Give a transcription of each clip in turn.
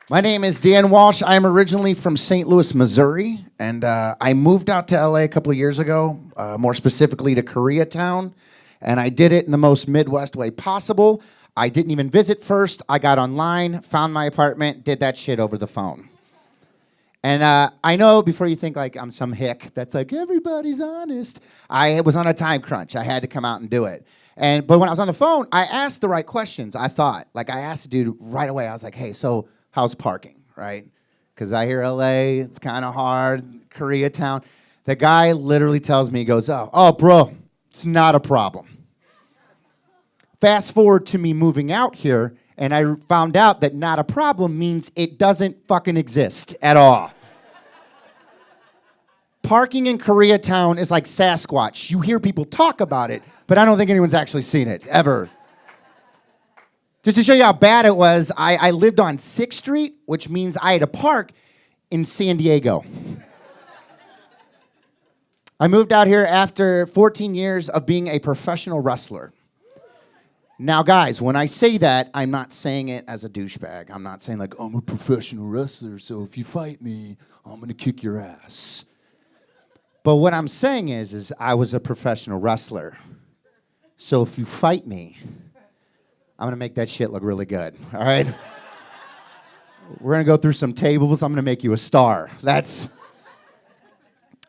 My name is Dan Walsh. I'm originally from St. Louis, Missouri, and I moved out to LA a couple of years ago, more specifically to Koreatown, and I did it in the most Midwest way possible. I didn't even visit first. I got online, found my apartment, did that shit over the phone. And I know before you think like I'm some hick that's like, everybody's honest, I was on a time crunch. I had to come out and do it. But when I was on the phone, I asked the right questions, I thought. Like I asked the dude right away, I was like, hey, so how's parking, right? Because I hear LA, it's kind of hard, Koreatown. The guy literally tells me, he goes, oh, bro, it's not a problem. Fast forward to me moving out here, and I found out that not a problem means it doesn't fucking exist at all. Parking in Koreatown is like Sasquatch. You hear people talk about it, but I don't think anyone's actually seen it, ever. Just to show you how bad it was, I lived on 6th Street, which means I had to park in San Diego. I moved out here after 14 years of being a professional wrestler. Now, guys, when I say that, I'm not saying it as a douchebag. I'm not saying like, I'm a professional wrestler, so if you fight me, I'm gonna kick your ass. But what I'm saying is I was a professional wrestler. So if you fight me, I'm gonna make that shit look really good, all right? We're gonna go through some tables. I'm gonna make you a star.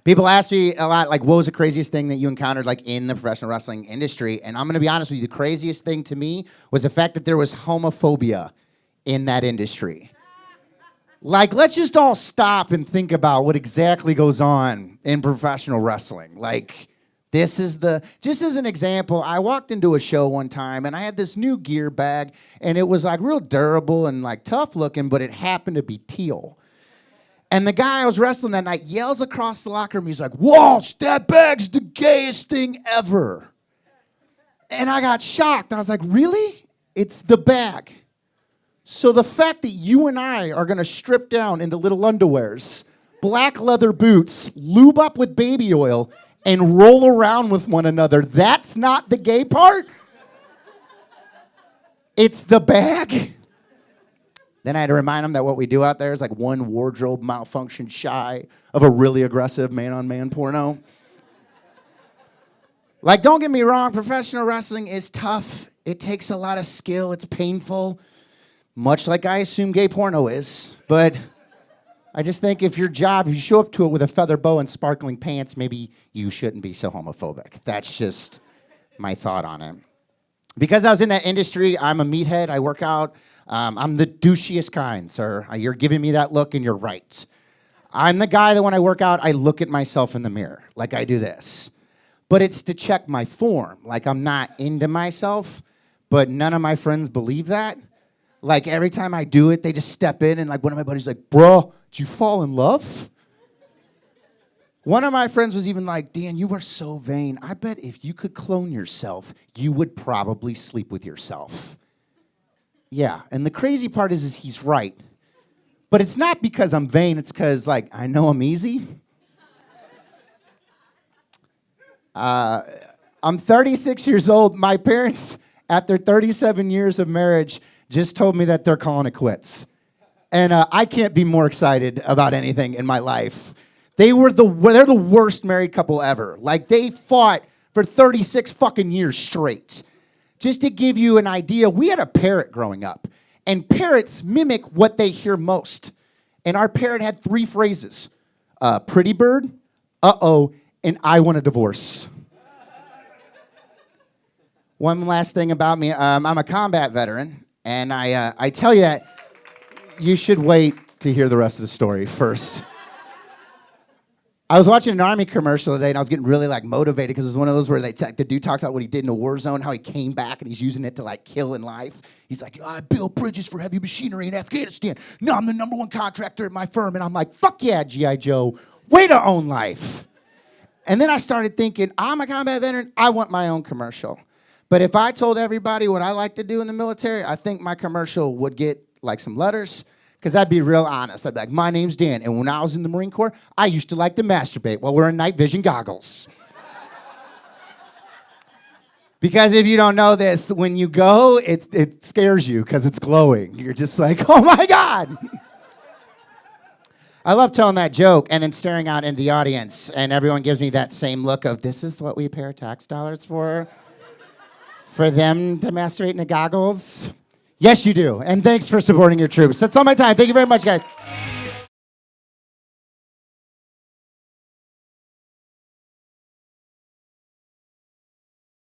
People ask me a lot, like, what was the craziest thing that you encountered, like, in the professional wrestling industry? And I'm gonna be honest with you, the craziest thing to me was the fact that there was homophobia in that industry. Like, let's just all stop and think about what exactly goes on in professional wrestling. Like, just as an example, I walked into a show one time and I had this new gear bag and it was like real durable and like tough looking, but it happened to be teal. And the guy I was wrestling that night yells across the locker room, he's like, Walsh, that bag's the gayest thing ever. And I got shocked. I was like, really? It's the bag. So the fact that you and I are gonna strip down into little underwears, black leather boots, lube up with baby oil, and roll around with one another, that's not the gay part? It's the bag. Then I had to remind him that what we do out there is like one wardrobe malfunction shy of a really aggressive man-on-man porno. Like, don't get me wrong, professional wrestling is tough. It takes a lot of skill. It's painful, much like I assume gay porno is. But I just think if you show up to it with a feather bow and sparkling pants, maybe you shouldn't be so homophobic. That's just my thought on it. Because I was in that industry, I'm a meathead. I work out. I'm the douchiest kind, sir. You're giving me that look and you're right. I'm the guy that when I work out, I look at myself in the mirror. Like I do this. But it's to check my form. Like I'm not into myself, but none of my friends believe that. Like every time I do it, they just step in and like one of my buddies like, bro, did you fall in love? One of my friends was even like, Dan, you are so vain. I bet if you could clone yourself, you would probably sleep with yourself. Yeah, and the crazy part is he's right. But it's not because I'm vain, it's because, like, I know I'm easy. I'm 36 years old. My parents, after 37 years of marriage, just told me that they're calling it quits. And I can't be more excited about anything in my life. They're the worst married couple ever. Like, they fought for 36 fucking years straight. Just to give you an idea, we had a parrot growing up, and parrots mimic what they hear most. And our parrot had 3 phrases: pretty bird, uh-oh, and I want a divorce. One last thing about me, I'm a combat veteran, and I tell you that you should wait to hear the rest of the story first. I was watching an Army commercial today, and I was getting really like motivated because it was one of those where the dude talks about what he did in a war zone, how he came back and he's using it to like kill in life. He's like, I build bridges for heavy machinery in Afghanistan. No, I'm the #1 contractor at my firm. And I'm like, fuck yeah, G.I. Joe. Way to own life. And then I started thinking, I'm a combat veteran. I want my own commercial. But if I told everybody what I like to do in the military, I think my commercial would get like some letters. Because I'd be real honest. I'd be like, my name's Dan, and when I was in the Marine Corps, I used to like to masturbate while wearing night vision goggles. Because if you don't know this, when you go, it scares you because it's glowing. You're just like, oh my God. I love telling that joke and then staring out into the audience, and everyone gives me that same look of, this is what we pay our tax dollars for? For them to masturbate into goggles? Yes, you do. And thanks for supporting your troops. That's all my time. Thank you very much, guys.